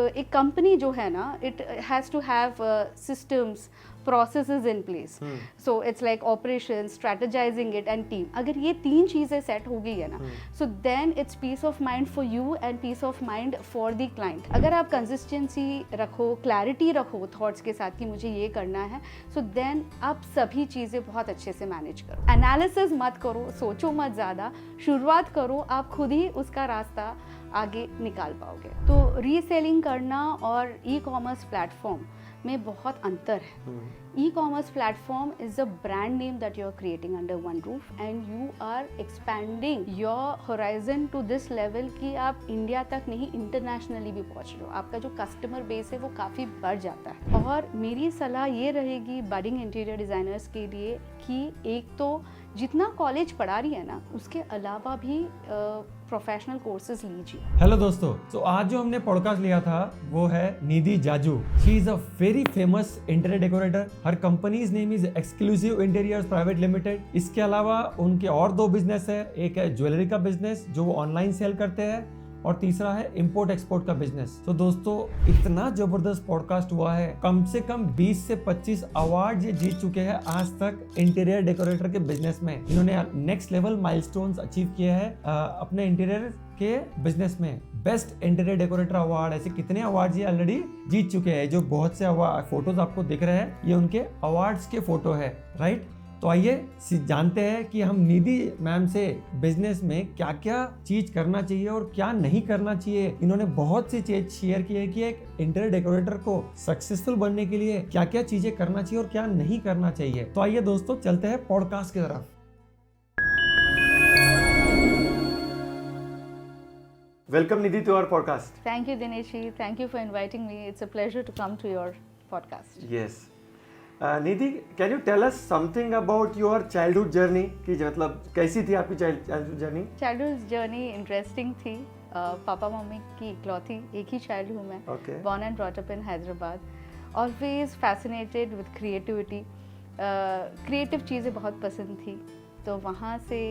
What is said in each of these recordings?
एक कंपनी जो है ना, it has to have systems, processes in place. So it's like operations, strategizing it and team. अगर ये 3 चीज़ें सेट हो गई है ना, so then it's peace of mind for you and peace of mind for the client. अगर आप consistency रखो, clarity रखो thoughts के साथ कि मुझे ये करना है, so then आप सभी चीज़ें बहुत अच्छे से मैनेज करो. Analysis मत करो, सोचो मत ज़्यादा, शुरुआत करो, आप खुद ही उसका रास्ता आगे निकाल पाओगे. तो रीसेलिंग करना और ई-कॉमर्स प्लेटफॉर्म में बहुत अंतर है. Ecommerce platform is a brand name that you are creating under one roof and you are expanding your horizon to this level कि आप इंडिया तक नहीं, इंटरनेशनली भी पहुंच रहे हो. आपका जो कस्टमर बेस है वो काफ़ी बढ़ जाता है. और मेरी सलाह ये रहेगी बडिंग इंटीरियर डिज़ाइनर्स के लिए कि एक तो जितना कॉलेज पढ़ा रही है ना, उसके अलावा भी प्रोफेशनल कोर्सेज लीजिए. हेलो दोस्तों, तो आज जो हमने पॉडकास्ट लिया था वो है Nidhi Jaju. She is a very famous interior decorator. Her company's name is exclusive interiors private limited. इसके अलावा उनके और 2 बिजनेस है. एक है ज्वेलरी का बिजनेस जो वो ऑनलाइन सेल करते हैं, और तीसरा है इंपोर्ट एक्सपोर्ट का बिजनेस. तो दोस्तों, इतना जबरदस्त पॉडकास्ट हुआ है. कम से कम 20 से 25 अवार्ड ये जीत चुके हैं आज तक इंटीरियर डेकोरेटर के बिजनेस में. इन्होंने नेक्स्ट लेवल माइलस्टोन्स अचीव किए हैं अपने इंटीरियर के बिजनेस में. बेस्ट इंटीरियर डेकोरेटर अवार्ड, ऐसे कितने अवार्ड ये ऑलरेडी जीत चुके हैं. जो बहुत से फोटोज आपको दिख रहे हैं, ये उनके अवार्ड्स के फोटो है, राइट. तो आइए जानते हैं कि हम निधि मैम से बिजनेस में क्या क्या चीज करना चाहिए और क्या नहीं करना चाहिए. इन्होंने बहुत सी चीज शेयर की है कि एक इंटीरियर डेकोरेटर को सक्सेसफुल बनने के लिए क्या क्या चीजें करना चाहिए और क्या नहीं करना चाहिए. तो आइए दोस्तों, चलते हैं पॉडकास्ट की तरफ. Welcome Nidhi to our podcast. Thank you Dinesh ji, thank you for inviting me. It's a pleasure to come to your podcast. Yes. Nidhi, can you tell us something about your childhood journey कि मतलब कैसी थी आपकी childhood journey? Childhood journey interesting थी. पापा mummy की इकलौती एक ही चाइल्ड हूँ मैं. Born and brought up in Hyderabad. Always fascinated with creativity. Creative चीज़ें बहुत पसंद थी. तो वहाँ से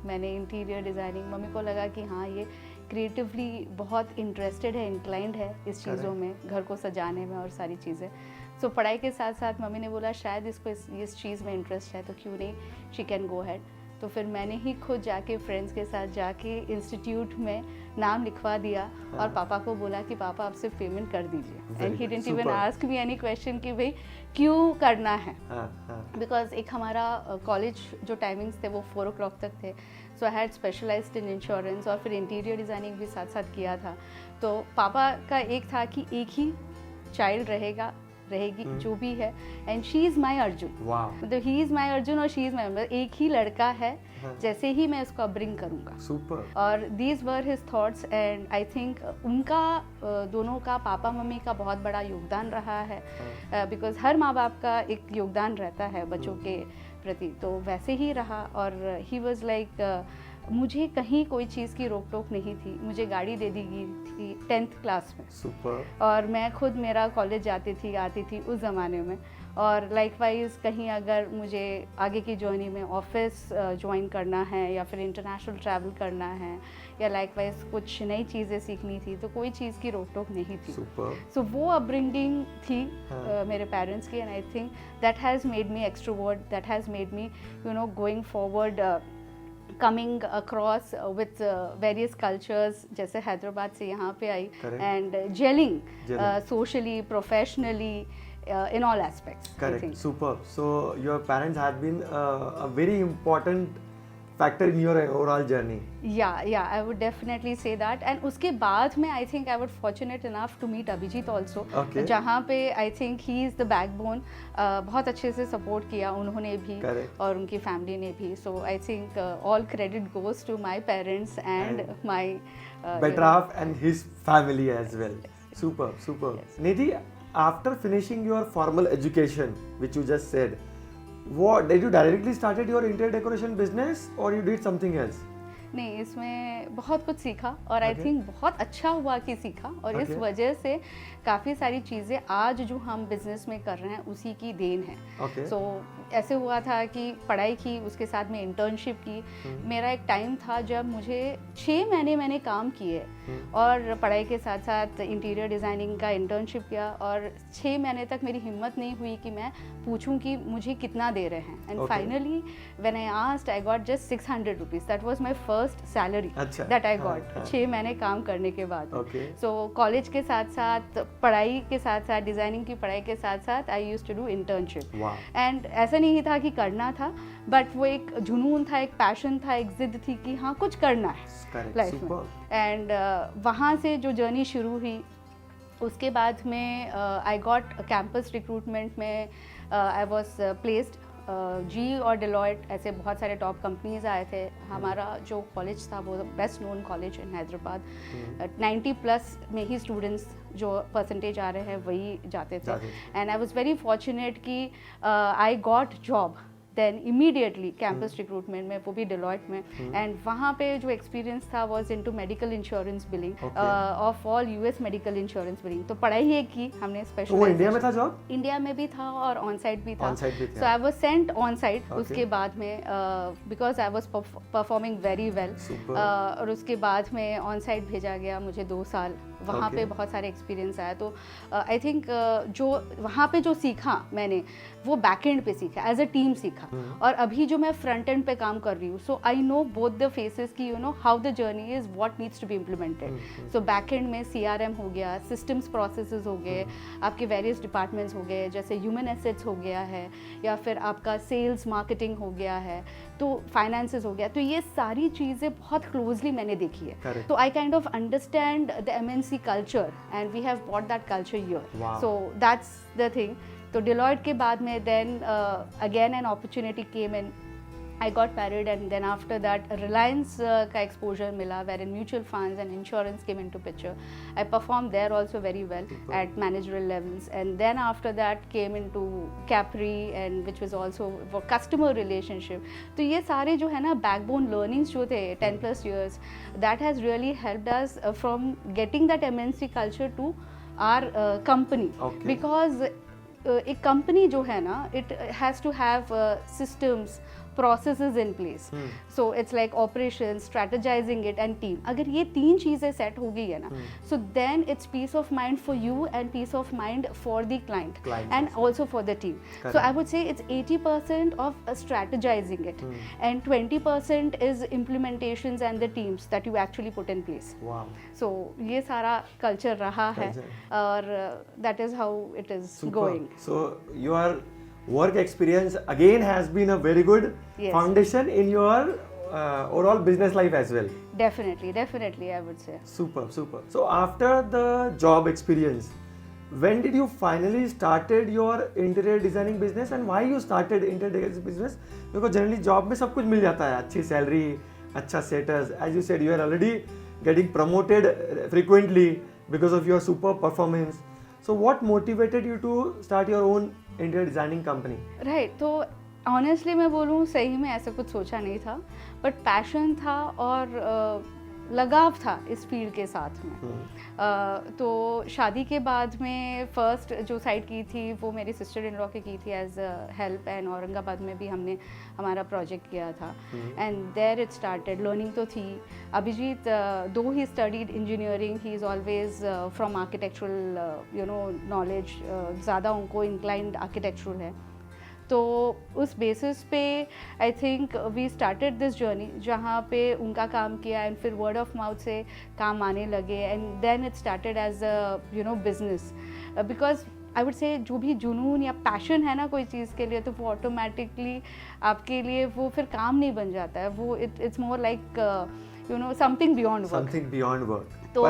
मैंने इंटीरियर डिज़ाइनिंग, मम्मी को लगा कि हाँ, ये क्रिएटिवली बहुत इंटरेस्टेड है, इंक्लाइंड है इस चीज़ों में, घर को सजाने में और सारी चीज़ें. सो पढ़ाई के साथ साथ मम्मी ने बोला शायद इसको इस चीज़ में इंटरेस्ट है तो क्यों नहीं, शी कैन गो हैड. तो फिर मैंने ही खुद जाके फ्रेंड्स के साथ जाके इंस्टीट्यूट में नाम लिखवा दिया. और पापा को बोला कि पापा आप सिर्फ पेमेंट कर दीजिए. And he didn't even ask me any question कि भाई क्यों करना है. बिकॉज एक हमारा कॉलेज जो टाइमिंग्स थे वो 4 o'clock तक थे. So I had specialised in insurance और फिर इंटीरियर डिज़ाइनिंग भी साथ साथ किया था. तो पापा का एक था कि एक ही चाइल्ड रहेगी जो भी है, and she is my Arjun. मतलब ही इज़ माई अर्जुन और शी इज़ माई अर्जुन. एक ही लड़का है, जैसे ही मैं इसको अपब्रिंग करूँगा. सुपर. और these were his thoughts and I think उनका दोनों का, पापा मम्मी का बहुत बड़ा योगदान रहा है. बिकॉज हर माँ बाप का एक योगदान रहता है बच्चों के प्रति. तो वैसे ही रहा. और ही वॉज लाइक मुझे कहीं कोई चीज़ की रोक टोक नहीं थी. मुझे गाड़ी दे दी गई थी 10th क्लास में. सुपर. और मैं खुद, मेरा कॉलेज आती थी उस ज़माने में. और लाइकवाइज कहीं अगर मुझे आगे की जर्नी में ऑफिस ज्वाइन करना है या फिर इंटरनेशनल ट्रैवल करना है या लाइकवाइज कुछ नई चीज़ें सीखनी थी, तो कोई चीज़ की रोक टोक नहीं थी. सो वो अपब्रिंगिंग थी मेरे पेरेंट्स की. And I think that has made me extrovert, that has made me going forward, coming across with various cultures. जैसे हैदराबाद से यहाँ पे आई and gelling socially, professionally, in all aspects. Correct. Super. So your parents had been a very important factor in your overall journey. Yeah, I would definitely say that. And उसके बाद में I think I was fortunate enough to meet Abhijit also. Okay. जहाँ पे I think he is the backbone. बहुत अच्छे से support किया उन्होंने भी. Correct. और उनकी family ने भी. So I think all credit goes to my parents and my better half and his family as well. Super. Yes. Nidhi, after finishing your formal education, which you just said, what did you directly started your interior decoration business or you did something else? नहीं, इसमें बहुत कुछ सीखा और I think बहुत अच्छा हुआ कि सीखा. और इस वजह से काफ़ी सारी चीज़ें आज जो हम बिजनेस में कर रहे हैं उसी की देन है. सो ऐसे हुआ था कि पढ़ाई की, उसके साथ में इंटर्नशिप की। मेरा एक टाइम था जब मुझे 6 महीने मैंने काम किए और पढ़ाई के साथ साथ इंटीरियर डिज़ाइनिंग का इंटर्नशिप किया, और 6 महीने तक मेरी हिम्मत नहीं हुई कि मैं पूछूं कि मुझे कितना दे रहे हैं। And finally when I asked, I got just 600 rupees. That was my first salary that I got 6 महीने काम करने के बाद। सो कॉलेज के साथ साथ, पढ़ाई के साथ साथ, डिज़ाइनिंग की पढ़ाई के साथ साथ I used to do internship. And ऐसा नहीं था कि करना था, बट वो एक जुनून था, एक पैशन था, एक जिद थी कि हाँ कुछ करना है लाइफ में। एंड वहाँ से जो जर्नी शुरू हुई, उसके बाद में आई गॉट कैंपस रिक्रूटमेंट में आई वॉज प्लेस्ड। जी और डेलॉयट, ऐसे बहुत सारे टॉप कंपनीज आए थे। हमारा जो कॉलेज था वो best known college in Hyderabad, 90+ में ही स्टूडेंट्स जो परसेंटेज आ रहे हैं वही जाते थे। And I was very fortunate कि I got job then immediately campus recruitment में, वो भी डेलॉयट में। एंड वहाँ पे जो एक्सपीरियंस था was into medical insurance billing, of all US medical insurance billing. तो पढ़ाई ही की हमने स्पेशल। वो इंडिया में था जॉब? इंडिया में भी था और ऑन साइट भी था। So I was sent on site उसके बाद में, because I was performing very well, और उसके बाद में ऑन साइट भेजा गया मुझे 2 साल। वहाँ पे बहुत सारे एक्सपीरियंस आया। तो आई थिंक जो वहाँ पे जो सीखा मैंने, वो बैक एंड पे सीखा, एज अ टीम सीखा। और अभी जो मैं फ्रंट एंड पे काम कर रही हूँ, so I know both the faces की, you know how the journey is, what needs to be implemented. So back end में CRM हो गया, सिस्टम्स प्रोसेसेस हो गए, आपके वेरियस डिपार्टमेंट्स हो गए, जैसे ह्यूमन एसेट्स हो गया है, या फिर आपका सेल्स मार्केटिंग हो गया है, तो फाइनेंसेस हो गया। तो ये सारी चीज़ें बहुत क्लोजली मैंने देखी है। तो आई kind of understand the MNC culture and we have brought that culture here. So that's the thing. तो Deloitte के बाद में then again an opportunity came in. I got married and then after that Reliance का exposure मिला, wherein mutual funds and insurance came into picture. I performed there also very well at managerial levels, and then after that came into Capri, and which was also for customer relationship. तो ये सारे जो है ना backbone learnings जो थे 10+ years, that has really helped us from getting that MNC culture to our company. Because एक company जो है ना, it has to have systems, processes in place. So it's like operations, strategizing it and team. अगर ये 3 चीज़ें set हो गई है ना, so then it's peace of mind for you and peace of mind for the client and also for the team. So I would say it's 80% of strategizing it, and 20% is implementations and the teams that you actually put in place. Wow. So ये सारा culture रहा है, और that is how it is going. So your work experience again has been a very good foundation in your overall business life as well. Definitely I would say. Super. So after the job experience, when did you finally started your interior designing business, and why you started interior designing business? Because generally job में सब कुछ मिल जाता है, अच्छी salary, अच्छा status. As you said, you are already getting promoted frequently because of your super performance. So what motivated you to start your own interior designing company? Right, तो honestly मैं बोलूँ, सही में ऐसा कुछ सोचा नहीं था, बट पैशन था और लगाव था इस फील्ड के साथ में। तो शादी के बाद में फर्स्ट जो साइट की थी वो मेरी सिस्टर इन लॉ की थी एज हेल्प, एंड औरंगाबाद में भी हमने हमारा प्रोजेक्ट किया था। And there it started, learning तो थी। Abhijit, though he studied engineering, he is always from architectural you know knowledge, ज़्यादा उनको इंक्लाइंड आर्किटेक्चरल है। तो उस बेसिस पे I think we started this journey, जहाँ पे उनका काम किया एंड फिर वर्ड ऑफ माउथ से काम आने लगे, and then it started as a you know business. Because I would say जो भी जुनून या पैशन है ना कोई चीज़ के लिए, तो वो ऑटोमेटिकली आपके लिए वो फिर काम नहीं बन जाता है, वो it's more like you know something beyond work. तो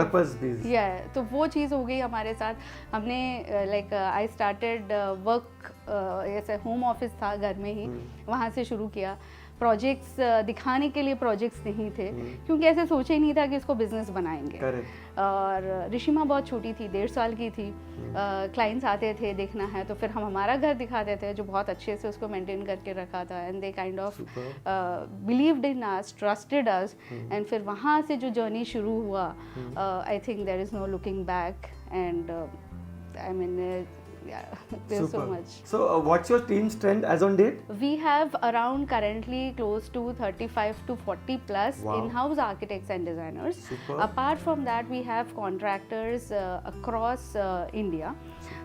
तो वो चीज़ हो गई हमारे साथ। हमने लाइक आई स्टार्टेड वर्क, ऐसे होम ऑफिस था घर में ही, वहाँ से शुरू किया। प्रोजेक्ट्स दिखाने के लिए प्रोजेक्ट्स नहीं थे, क्योंकि ऐसे सोचा ही नहीं था कि इसको बिजनेस बनाएंगे। और ऋषिमा बहुत छोटी थी, 1.5 साल की थी। क्लाइंट्स आते थे, देखना है तो फिर हम हमारा घर दिखाते थे, जो बहुत अच्छे से उसको मेंटेन करके रखा था, and they kind of believed in us, trusted us, and फिर वहाँ से जो जर्नी शुरू हुआ, I think there is no looking back, and I mean yeah, there's so Super. much. So what's your team strength as on date? We have around currently close to 35 to 40 plus Wow. in-house architects and designers. Super. Apart from that, we have contractors across India.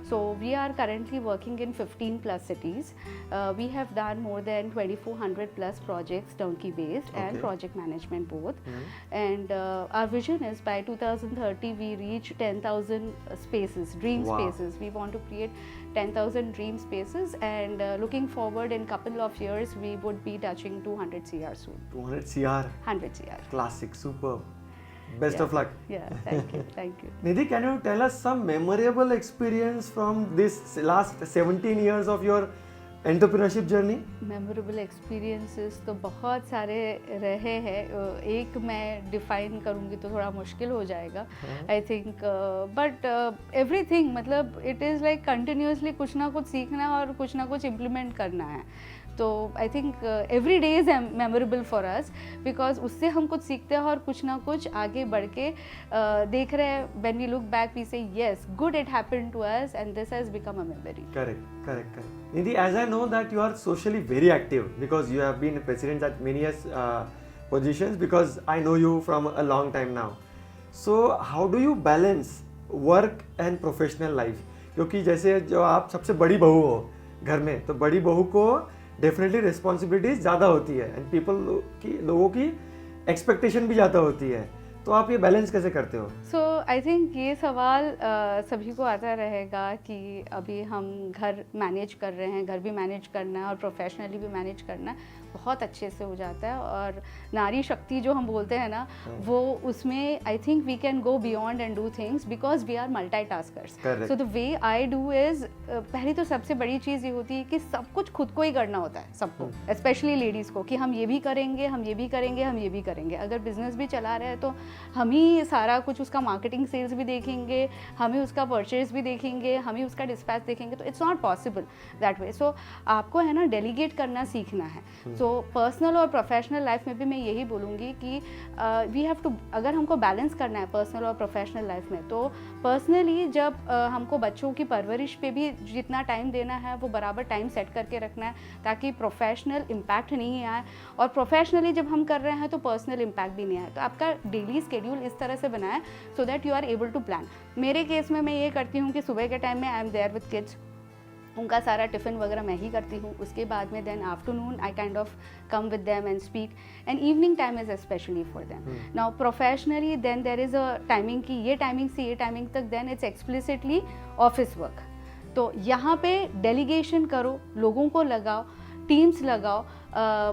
So we are currently working in 15 plus cities. We have done more than 2400 plus projects, turnkey based and Okay. project management both. And our vision is by 2030 we reach 10,000 spaces, dream Wow. spaces. We want to create 10,000 dream spaces, and looking forward in couple of years we would be touching 200 CR soon. 200 CR. 100 CR. Classic. Superb. Best Yeah. of luck. Yeah, thank you, thank you. Nidhi, can you tell us some memorable experience from this last 17 years of your entrepreneurship journey? Memorable experiences तो बहुत सारे रहे हैं, एक मैं define करूँगी तो थोड़ा मुश्किल हो जाएगा आई थिंक, बट एवरीथिंग मतलब इट इज़ लाइक कंटिन्यूसली कुछ ना कुछ सीखना और कुछ ना कुछ इम्प्लीमेंट करना है. तो I think every day is memorable for us because उससे हम कुछ सीखते हैं और कुछ ना कुछ आगे बढ़ के देख रहे हैं. When we look back we say yes good it happened to us and this has become a memory. Correct. Nidhi, as I know that you are socially very active because you have been president at many positions, because I know you from a long time now. So how do you balance work and professional life? क्योंकि जैसे जो आप सबसे बड़ी बहू हो घर में, तो बड़ी बहू को डेफिनेटली रिस्पॉन्सिबिलिटीज ज़्यादा होती है एंड लोगों की एक्सपेक्टेशन भी ज़्यादा होती है. तो आप ये बैलेंस कैसे करते हो? सो आई थिंक ये सवाल सभी को आता रहेगा कि अभी हम घर मैनेज कर रहे हैं, घर भी मैनेज करना है और प्रोफेशनली भी मैनेज करना है, बहुत अच्छे से हो जाता है. और नारी शक्ति जो हम बोलते हैं ना, वो उसमें I think we can go beyond and do things because we are multitaskers. So the way I do is, पहली तो सबसे बड़ी चीज़ ये होती है कि सब कुछ खुद को ही करना होता है, सबको, स्पेशली लेडीज़ को, कि हम ये भी करेंगे, हम ये भी करेंगे, हम ये भी करेंगे. अगर बिजनेस भी चला रहे हैं तो हम ही सारा कुछ, उसका मार्केटिंग सेल्स भी देखेंगे, हम ही उसका परचेज भी देखेंगे, हम ही उसका डिस्पैच देखेंगे, तो it's not possible that way. So आपको है ना डेलीगेट करना सीखना है. सो पर्सनल और प्रोफेशनल लाइफ में भी मैं यही बोलूँगी कि वी हैव टू, अगर हमको बैलेंस करना है पर्सनल और प्रोफेशनल लाइफ में, तो पर्सनली जब हमको बच्चों की परवरिश पे भी जितना टाइम देना है वो बराबर टाइम सेट करके रखना है ताकि प्रोफेशनल इम्पैक्ट नहीं आए, और प्रोफेशनली जब हम कर रहे हैं तो पर्सनल इम्पैक्ट भी नहीं आए. तो आपका डेली शेड्यूल इस तरह से बनाए so that you are able to plan. मेरे केस में मैं ये करती हूँ कि सुबह के टाइम में I am there with kids, उनका सारा टिफ़िन वगैरह मैं ही करती हूँ. उसके बाद में then afternoon I kind of come with them and speak, and evening time is specially for them. Now professionally then there is a timing कि ये टाइमिंग से ये टाइमिंग तक, then it's explicitly office work. तो यहाँ पे delegation करो, लोगों को लगाओ, टीम्स लगाओ,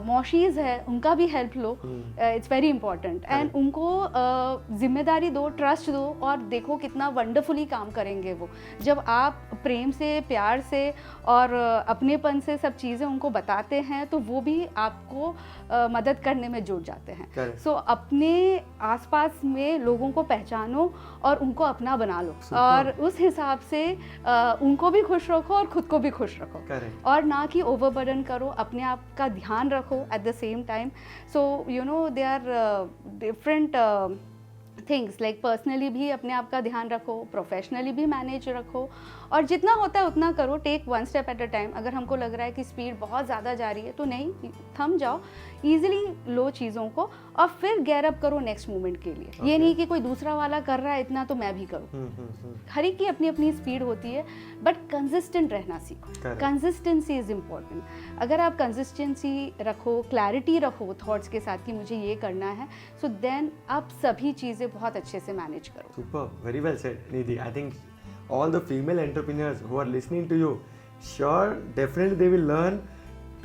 मौशीज़ है उनका भी help low, it's very important. And उनको जिम्मेदारी दो, ट्रस्ट दो, और देखो कितना वंडरफुली काम करेंगे वो. जब आप प्रेम से, प्यार से और अपनेपन से सब चीज़ें उनको बताते हैं तो वो भी आपको मदद करने में जुट जाते हैं. सो अपने आसपास में लोगों को पहचानो और उनको अपना बना लो, और उस हिसाब से उनको भी खुश रखो और खुद को भी खुश रखो. और ना कि ओवरबर्डन करो, अपने आप का ध्यान रखो at the same time. So you know they are different things, like personally भी अपने आप का ध्यान रखो, प्रोफेशनली भी मैनेज रखो, और जितना होता है उतना करो. Take one step at a time. अगर हमको लग रहा है कि स्पीड बहुत ज़्यादा जा रही है तो नहीं, थम जाओ, ईजिली लो चीज़ों को, और फिर गैर अप करो नेक्स्ट मोमेंट के लिए. ये नहीं कि कोई दूसरा वाला कर रहा है इतना तो मैं भी करूँ. हर एक की अपनी अपनी स्पीड होती है, बट कंसिस्टेंट रहना सीखो. Consistency is important. अगर आप कंसिस्टेंसी रखो, क्लैरिटी रखो थॉट्स के साथ कि मुझे ये करना है, सो देन आप सभी चीज़ें बहुत अच्छे से मैनेज करो. Super, very well said Nidhi. I think all the female entrepreneurs who are listening to you, sure, definitely they will learn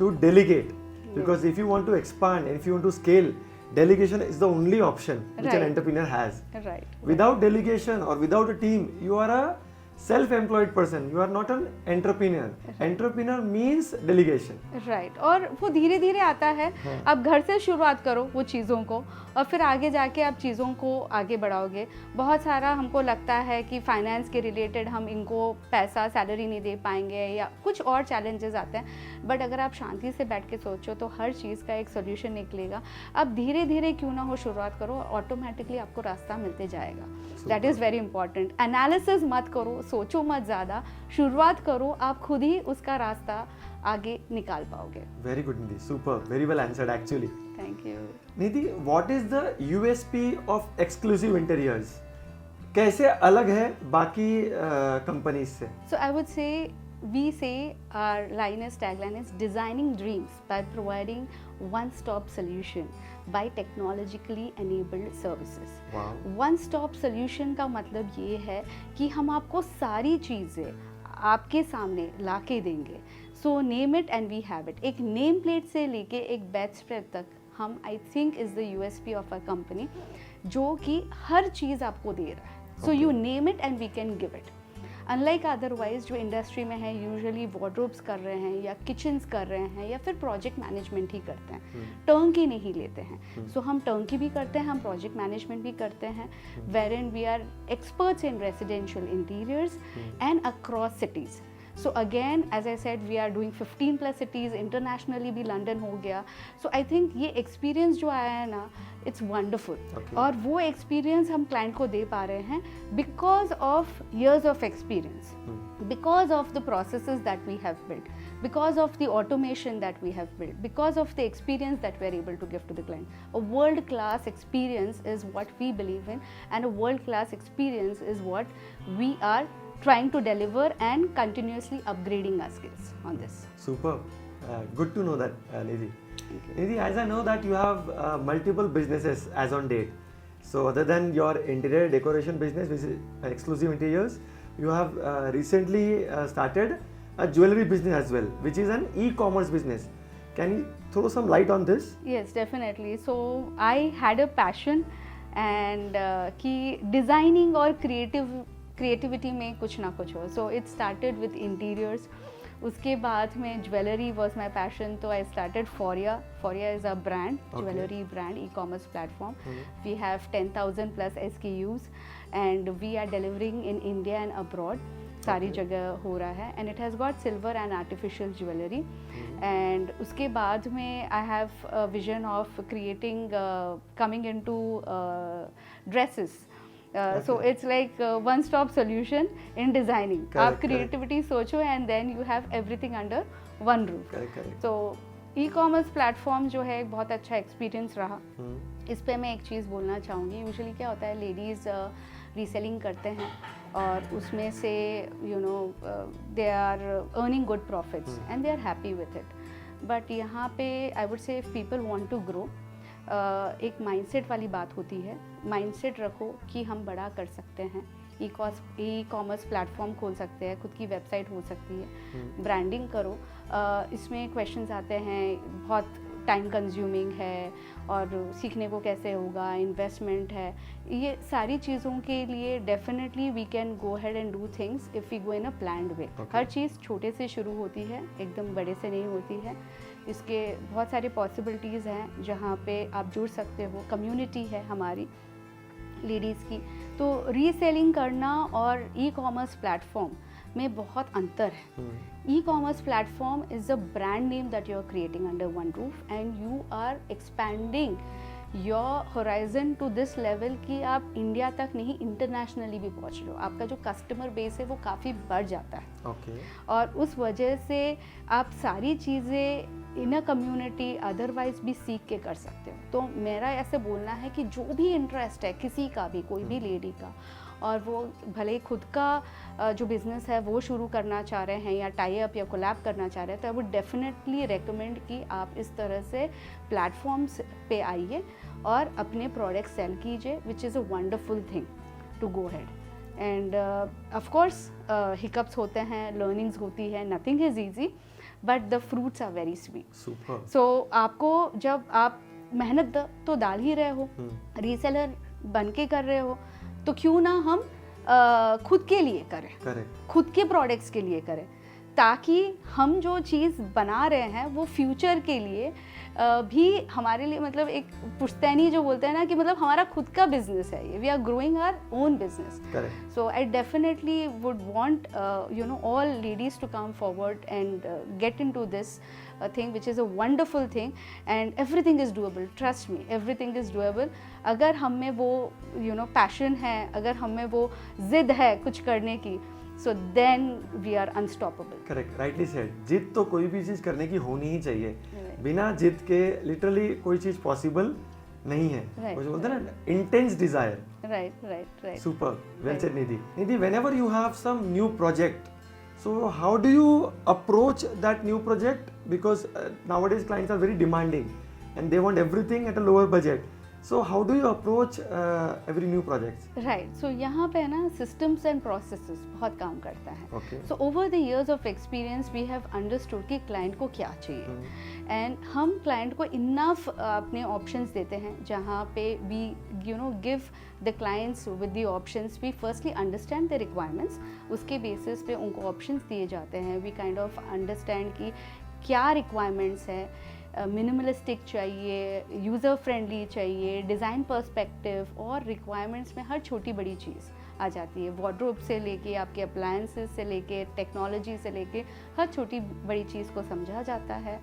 to delegate. Because if you want to expand and if you want to scale, delegation is the only option which an entrepreneur has. Right. Without delegation or without a team, you are a self-employed person. You are not an entrepreneur. Entrepreneur means delegation. Right. और वो धीरे धीरे आता है. आप घर से शुरुआत करो वो चीज़ों को, और फिर आगे जाके आप चीज़ों को आगे बढ़ाओगे. बहुत सारा हमको लगता है कि फाइनेंस के रिलेटेड हम इनको पैसा, सैलरी नहीं दे पाएंगे, या कुछ और चैलेंजेस आते हैं, बट अगर आप शांति से बैठ के सोचो तो हर चीज़ का एक सोल्यूशन निकलेगा. आप धीरे धीरे क्यों ना हो शुरुआत करो, ऑटोमेटिकली आपको रास्ता मिलते जाएगा. That is very important. Analysis मत करो, सोचो मत ज़्यादा, शुरुआत करो, आप खुद ही उसका रास्ता आगे निकाल पाओगे. Very good, Nidhi. Super. Very well answered, actually. Thank you. Nidhi, what is the USP of exclusive interiors? कैसे अलग है बाकी कंपनीज से? So I would say we say our tagline is designing dreams by providing one-stop solution by technologically enabled services. Wow. One-stop solution का मतलब ये है कि हम आपको सारी चीज़ें आपके सामने ला के देंगे. So name it and we have it. एक नेम प्लेट से लेके एक बेड स्प्रेड तक हम I think is the USP of our company, जो कि हर चीज़ आपको दे रहा है. So you name it and we can give it. Unlike otherwise जो इंडस्ट्री में है यूजुअली वार्डरोब्स कर रहे हैं या किचन्स कर रहे हैं या फिर प्रोजेक्ट मैनेजमेंट ही करते हैं, टर्नकी नहीं लेते हैं. सो हम टर्नकी भी करते हैं, हम प्रोजेक्ट मैनेजमेंट भी करते हैं, wherein we are experts in residential interiors and across cities. So again, as I said, we are doing 15 plus cities, internationally भी लंदन हो गया. So I think ये experience जो आया है ना, it's wonderful. Okay. और वो experience हम client को दे पा रहे हैं because of years of experience, because of the processes that we have built, because of the automation that we have built, because of the experience that we are able to give to the client. A world-class experience is what we believe in, and a world-class experience is what we are trying to deliver and continuously upgrading our skills on this. Super. Good to know that, Nidhi. Nidhi, as I know that you have multiple businesses as on date. So other than your interior decoration business, which is exclusive interiors, you have recently started a jewelry business as well, which is an e-commerce business. Can you throw some light on this? Yes, definitely. So I had a passion and कि designing और creativity में कुछ ना कुछ हो. So it started with interiors. उसके बाद में ज्वेलरी वॉज माई पैशन, तो I started phoria. Phoria is a brand, jewellery brand, e-commerce platform. We have 10,000 plus SKUs and we are delivering in India and abroad. सारी जगह हो रहा है and it has got silver and artificial jewelry. And उसके बाद में I have a vision of creating, coming into dresses. So it's like one stop solution in designing. आप creativity सोचो and then you have everything under one roof. Correct. So e-commerce platform जो है एक बहुत अच्छा experience रहा. इस पे मैं एक चीज़ बोलना चाहूँगी. यूजुअली क्या होता है, लेडीज़ रीसेलिंग करते हैं और उसमें से they are earning good profits and they are happy with it. But यहाँ पे I would say if people want to grow, एक माइंडसेट वाली बात होती है. माइंडसेट रखो कि हम बड़ा कर सकते हैं, ई-कॉमर्स प्लेटफॉर्म खोल सकते हैं, खुद की वेबसाइट हो सकती है, ब्रांडिंग करो. इसमें क्वेश्चंस आते हैं, बहुत टाइम कंज्यूमिंग है और सीखने को कैसे होगा, इन्वेस्टमेंट है, ये सारी चीज़ों के लिए definitely we can go ahead and do things if we go in a planned way. हर चीज़ छोटे से शुरू होती है, एकदम बड़े से नहीं होती है. इसके बहुत सारे पॉसिबिलिटीज़ हैं जहाँ पे आप जुड़ सकते हो. कम्युनिटी है हमारी लेडीज़ की, तो रीसेलिंग करना और ई-कॉमर्स प्लेटफॉर्म में बहुत अंतर है. Ecommerce platform is a brand name that you are creating under one roof and you are expanding your horizon to this level कि आप इंडिया तक नहीं, इंटरनेशनली भी पहुंच रहे हो. आपका जो कस्टमर बेस है वो काफ़ी बढ़ जाता है. और उस वजह से आप सारी चीज़ें इन अ कम्युनिटी अदरवाइज भी सीख के कर सकते हो. तो मेरा ऐसे बोलना है कि जो भी इंटरेस्ट है किसी का भी, कोई भी लेडी का, और वो भले ही खुद का जो बिज़नेस है वो शुरू करना चाह रहे हैं या टाई अप या कोलैब करना चाह रहे हैं, तो आई वुड डेफिनेटली रेकमेंड कि आप इस तरह से प्लेटफॉर्म्स पे आइए और अपने प्रोडक्ट सेल कीजिए, which is a wonderful thing to go ahead. And of course hiccups होते हैं, लर्निंग्स होती है, nothing is easy but the fruits are very sweet. So आपको जब आप मेहनत तो डाल ही रहे हो, रीसेलर बन के कर रहे हो, तो क्यों ना हम खुद के लिए करें, खुद के प्रोडक्ट्स के लिए करें, ताकि हम जो चीज़ बना रहे हैं वो फ्यूचर के लिए भी हमारे लिए, मतलब एक पुश्तैनी जो बोलते हैं ना कि मतलब हमारा खुद का बिजनेस है ये, we are growing our own business. So I definitely would want all ladies to come forward and get into this thing which is a wonderful thing and everything is doable. Trust me, everything is doable. अगर हम में वो passion है, अगर हम में वो जिद है कुछ करने की, So then we are unstoppable. Correct, rightly said. जिद तो कोई भी चीज़ करने की होनी ही चाहिए. Right. बिना जिद के लिटरली कोई चीज़ पॉसिबल नहीं है. Right, वो जो बोलते हैं ना, intense desire. Right. Super. Well Right. said, Nidhi. Nidhi, whenever you have some new project, so how do you approach that new project? Because nowadays clients are very demanding and they want everything at a lower budget. So how do you approach every new project? Right. So यहाँ पे ना systems and processes बहुत काम करता है. Okay. So over the years of experience we have understood कि client को क्या चाहिए and हम client को enough अपने options देते हैं जहाँ पे we give the clients with the options. We firstly understand the requirements. उसके basis पे उनको options दिए जाते हैं. We kind of understand कि क्या requirements है. मिनिमलिस्टिक चाहिए, यूज़र फ्रेंडली चाहिए, डिज़ाइन पर्सपेक्टिव और रिक्वायरमेंट्स में हर छोटी बड़ी चीज़ आ जाती है. वार्डरोब से लेके आपके अप्लायंसेस से लेके टेक्नोलॉजी से लेके हर छोटी बड़ी चीज़ को समझा जाता है.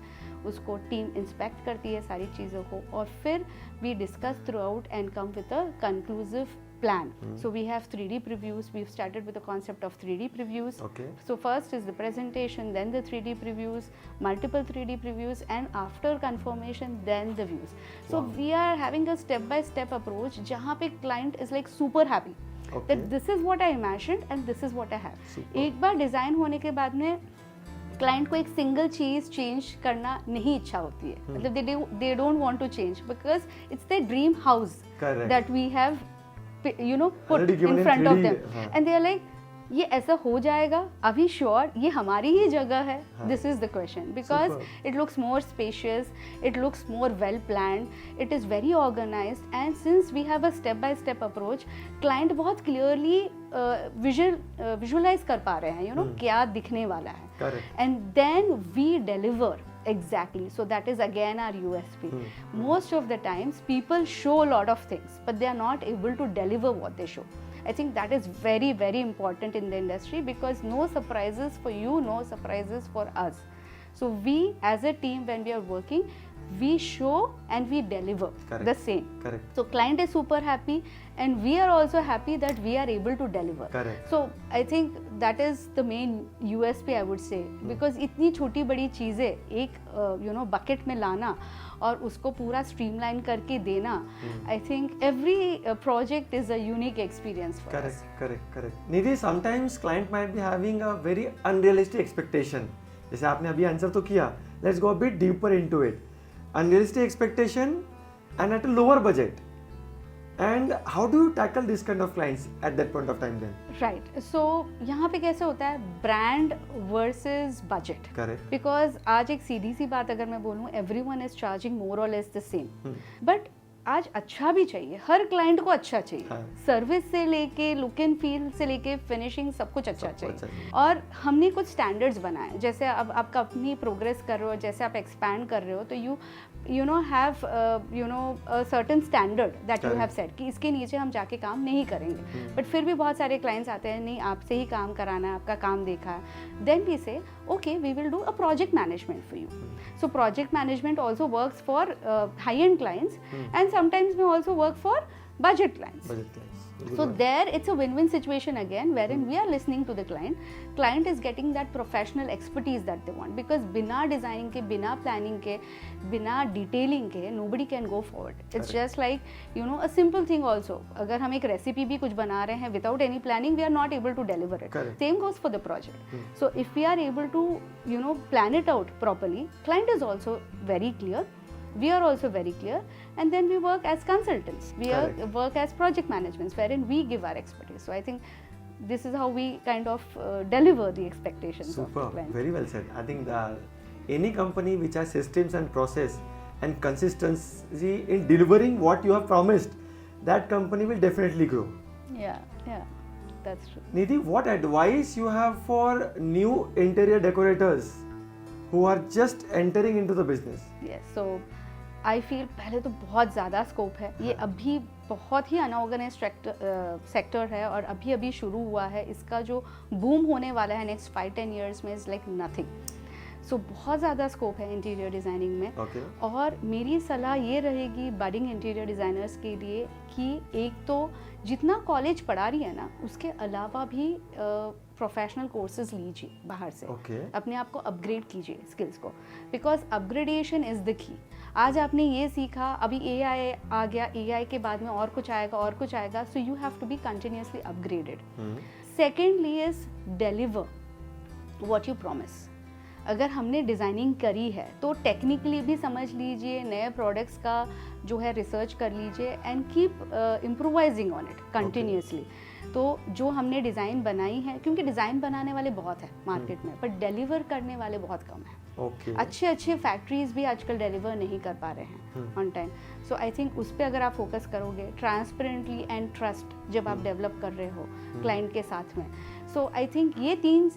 उसको टीम इंस्पेक्ट करती है सारी चीज़ों को और फिर we discuss throughout and come with a conclusive plan. So we have 3D previews. We've started with the concept of 3D previews. Okay. So first is the presentation, then the 3D previews, multiple 3D previews, and after confirmation, then the views. So we are having a step-by-step approach जहाँ पे client is like super happy. Okay. That this is what I imagined and this is what I have. Super. एक बार design होने के बाद में client को एक single चीज़ change करना नहीं इच्छा होती है. मतलब they don't want to change because it's their dream house. Correct. that we have put Already given in in front of 3D, them हाँ. and they are like ये ऐसा हो जाएगा अभी श्योर ये हमारी ही जगह है. This is the question because it looks more spacious, it looks more well planned, it is very organised and since we have a step by step approach client बहुत क्लियरली विजुअलाइज कर पा रहे हैं क्या दिखने वाला है and then we deliver. Exactly. So that is again our USP. Most of the times people show a lot of things but they are not able to deliver what they show. I think that is very, very important in the industry because no surprises for you, no surprises for us. So we as a team when we are working, we show and we deliver. Correct. The same. Correct. So client is super happy and we are also happy that we are able to deliver. Correct. So I think that is the main USP I would say because इतनी छोटी बड़ी चीज़ें एक bucket में लाना और उसको पूरा streamline करके देना. I think every project is a unique experience for us. Correct. Nidhi, sometimes client might be having a very unrealistic expectation. जैसे आपने अभी आंसर तो किया. Let's go a bit deeper into it. Unrealistic expectation and at a lower budget. And how do you tackle this kind of clients at that point of time then? Right. So यहाँ पे कैसे होता है brand versus budget. Correct. Because आज एक सीधी सी बात अगर मैं बोलूँ everyone is charging more or less the same. But आज अच्छा भी चाहिए, हर क्लाइंट को अच्छा चाहिए. सर्विस से लेके लुक एंड फील से लेके फिनिशिंग सब कुछ अच्छा चाहिए. और हमने कुछ स्टैंडर्ड्स बनाए. जैसे अब आप अपनी प्रोग्रेस कर रहे हो, जैसे आप एक्सपैंड कर रहे हो तो you have a certain standard that you have set कि इसके नीचे हम जाके काम नहीं करेंगे. बट फिर भी बहुत सारे क्लाइंट्स आते हैं नहीं आपसे ही काम कराना है, आपका काम देखा है. देन वी से okay we will do a project management for you. So project management also works for high-end clients and sometimes may also work for budget clients. So there it's a win-win situation again wherein we are listening to the client is getting that professional expertise that they want because बिना designing के, बिना planning के, बिना detailing के nobody can go forward. It's just like a simple thing also. अगर हम एक recipe भी कुछ बना रहे हैं without any planning we are not able to deliver it. Same goes for the project. So if we are able to plan it out properly, client is also very clear. We are also very clear and then we work as consultants. We work as project managements wherein we give our expertise. So I think this is how we kind of deliver the expectations of the client. Very well said. I think any company which has systems and process and consistency in delivering what you have promised, that company will definitely grow. Yeah, that's true. Nidhi, what advice you have for new interior decorators who are just entering into the business? Yes, so I feel पहले तो बहुत ज़्यादा scope है. ये अभी बहुत ही unorganised sector है और अभी शुरू हुआ है. इसका जो बूम होने वाला है नेक्स्ट 5-10 years में इज़ लाइक नथिंग. सो बहुत ज़्यादा स्कोप है इंटीरियर डिज़ाइनिंग में। Okay. और मेरी सलाह ये रहेगी बडिंग इंटीरियर डिज़ाइनर्स के लिए कि एक तो जितना कॉलेज पढ़ा रही है ना, उसके अलावा भी प्रोफेशनल कोर्सेज लीजिए बाहर से। Okay. अपने आप को अपग्रेड कीजिए स्किल्स को, because upgradation is the key. आज आपने ये सीखा, अभी AI आ गया, AI के बाद में और कुछ आएगा और कुछ आएगा, so you have to be continuously upgraded. Secondly is deliver what you promise. अगर हमने डिज़ाइनिंग करी है तो टेक्निकली भी समझ लीजिए, नए प्रोडक्ट्स का जो है रिसर्च कर लीजिए and keep improvising on it continuously. तो जो हमने डिज़ाइन बनाई है, क्योंकि डिज़ाइन बनाने वाले बहुत हैं मार्केट में, बट डिलीवर करने वाले बहुत कम हैं। Okay. अच्छे फैक्ट्रीज भी आजकल डिलीवर नहीं कर पा रहे हैं on time. So I think उस पर अगर आप फोकस करोगे, ट्रांसपेरेंटली एंड ट्रस्ट जब आप डेवलप कर रहे हो क्लाइंट के साथ में, सो आई थिंक ये 3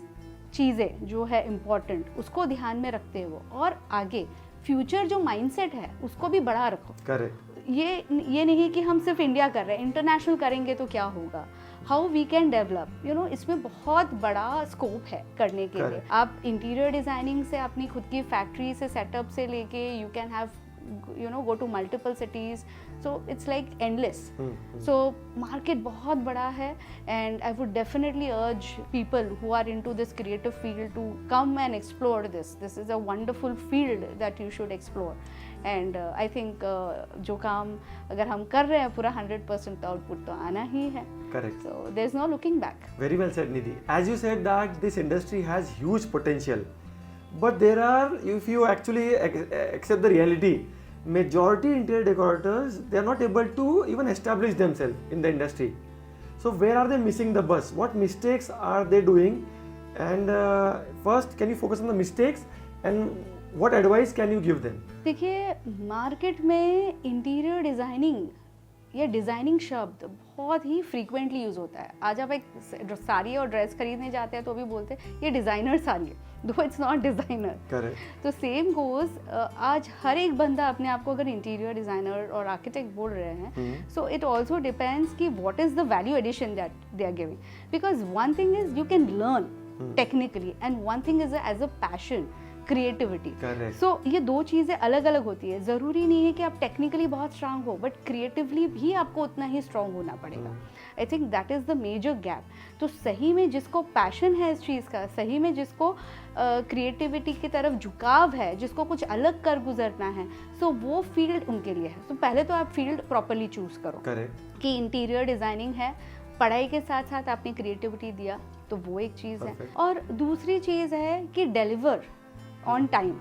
चीज़ें जो है इम्पॉर्टेंट, उसको ध्यान में रखते हो और आगे फ्यूचर जो माइंडसेट है उसको भी बढ़ा रखो। करेक्ट। ये नहीं कि हम सिर्फ इंडिया कर रहे हैं, इंटरनेशनल करेंगे तो क्या होगा, how we can develop, you know, इसमें बहुत बड़ा स्कोप है करने के लिए। आप इंटीरियर डिज़ाइनिंग से अपनी खुद की फैक्ट्री से सेटअप से लेके you can have go to multiple cities, so it's like endless. So market बहुत बड़ा है and I would definitely urge people who are into this creative field to come and explore this. This is a wonderful field that you should explore and I think जो काम अगर हम कर रहे हैं पूरा 100% output तो आना ही है. Correct. So there's no looking back. Very well said, Nidhi. As you said that this industry has huge potential. But there are, if you actually accept the reality, majority interior decorators, they are not able to even establish themselves in the industry. So where are they missing the bus? What mistakes are they doing? And first, can you focus on the mistakes and what advice can you give them? देखिए, market में interior designing ये designing शब्द बहुत ही frequently use होता है. आज आप एक साड़ी और ड्रेस खरीदने जाते हैं तो भी बोलते हैं ये डिज़ाइनर साड़ी है, दो इट्स नॉट डिज़ाइनर. तो सेम गोज, आज हर एक बंदा अपने आप को अगर इंटीरियर डिज़ाइनर और आर्किटेक्ट बोल रहे हैं, सो इट ऑल्सो डिपेंड्स कि what is the value addition that they are giving. Because one thing is you can learn technically and one thing is as a passion, creativity. So ये दो चीज़ें अलग अलग होती है. ज़रूरी नहीं है कि आप टेक्निकली बहुत स्ट्रांग हो, बट क्रिएटिवली भी आपको उतना ही स्ट्रांग होना पड़ेगा. I think that is the major gap. तो सही में जिसको पैशन है इस चीज़ का, सही में जिसको क्रिएटिविटी की तरफ झुकाव है, जिसको कुछ अलग कर गुजरना है, सो वो फील्ड उनके लिए है. तो पहले तो आप फील्ड प्रॉपरली चूज़ करो कि इंटीरियर डिज़ाइनिंग है, पढ़ाई के साथ साथ आपने क्रिएटिविटी दिया, तो वो एक चीज़ है. और दूसरी चीज़ है कि deliver on time.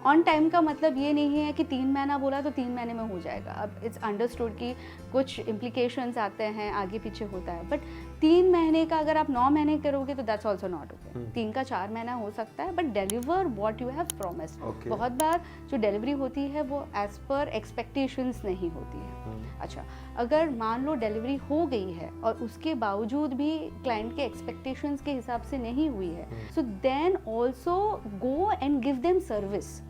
On time का मतलब ये नहीं है कि 3 महीना बोला तो 3 महीने में हो जाएगा. अब इट्स अंडरस्टूड कि कुछ इम्प्लीकेशंस आते हैं, आगे पीछे होता है, बट 3 महीने का अगर आप 9 महीने करोगे तो दैट्स ऑल्सो नॉट ओके. 3 का 4 महीना हो सकता है, but deliver what you have promised. बहुत बार जो डिलीवरी होती है वो एज पर एक्सपेक्टेशंस नहीं होती है. अच्छा, अगर मान लो डिलीवरी हो गई है और उसके बावजूद भी क्लाइंट के एक्सपेक्टेशंस के हिसाब से नहीं हुई है, so then also go and give them service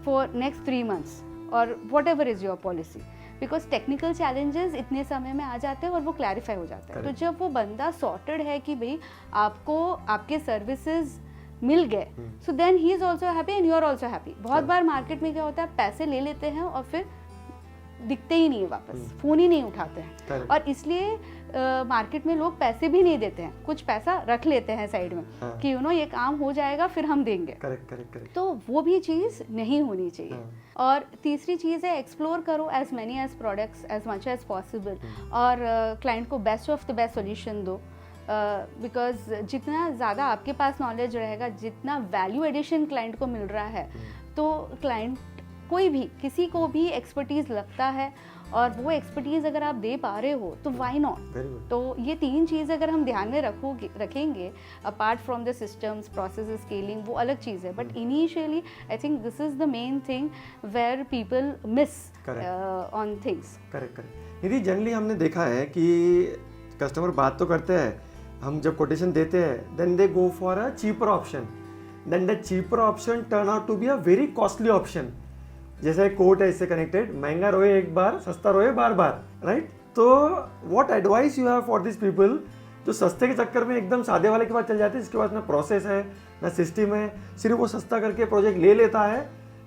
for next 3 months और whatever is your policy. Because technical challenges इतने समय में आ जाते हैं और वो क्लैरिफाई हो जाता है. तो जब वो बंदा सॉर्टेड है कि भाई आपको आपके सर्विसेज मिल गए, so then he is also happy and you are also happy. बहुत बार मार्केट में क्या होता है, पैसे ले लेते हैं और फिर दिखते ही नहीं है वापस, फ़ोन ही नहीं उठाते हैं. और इसलिए मार्केट में लोग पैसे भी नहीं देते हैं, कुछ पैसा रख लेते हैं साइड में कि यू नो ये काम हो जाएगा फिर हम देंगे. करेक्ट. तो वो भी चीज़ नहीं होनी चाहिए. और तीसरी चीज़ है एक्सप्लोर करो as many as products as much as possible और क्लाइंट को best of the best solution दो. बिकॉज जितना ज़्यादा आपके पास नॉलेज रहेगा, जितना वैल्यू एडिशन क्लाइंट को मिल रहा है, तो क्लाइंट कोई भी किसी को भी एक्सपर्टीज़ लगता है और वो एक्सपर्टीज़ अगर आप दे पा रहे हो तो व्हाई नॉट. तो ये 3 चीज़ अगर हम ध्यान में रखेंगे, apart from the systems, process, scaling, वो अलग चीज़ है, but initially I think this is the main thing where people miss on things. Correct. Nidhi, generally हमने देखा है कि कस्टमर बात तो करते हैं, हम जब कोटेशन देते हैं then they go for a cheaper option, then the cheaper option turn out to be a very costly option. जैसा एक कोट है इससे कनेक्टेड, महंगा रोए एक बार, सस्ता रोए बार बार, राइट. तो what advice you have for this people तो सस्ते के चक्कर में एकदम सादे वाले के पास चल जाते हैं, जिसके पास ना प्रोसेस है ना सिस्टम है, सिर्फ वो सस्ता करके प्रोजेक्ट ले लेता है,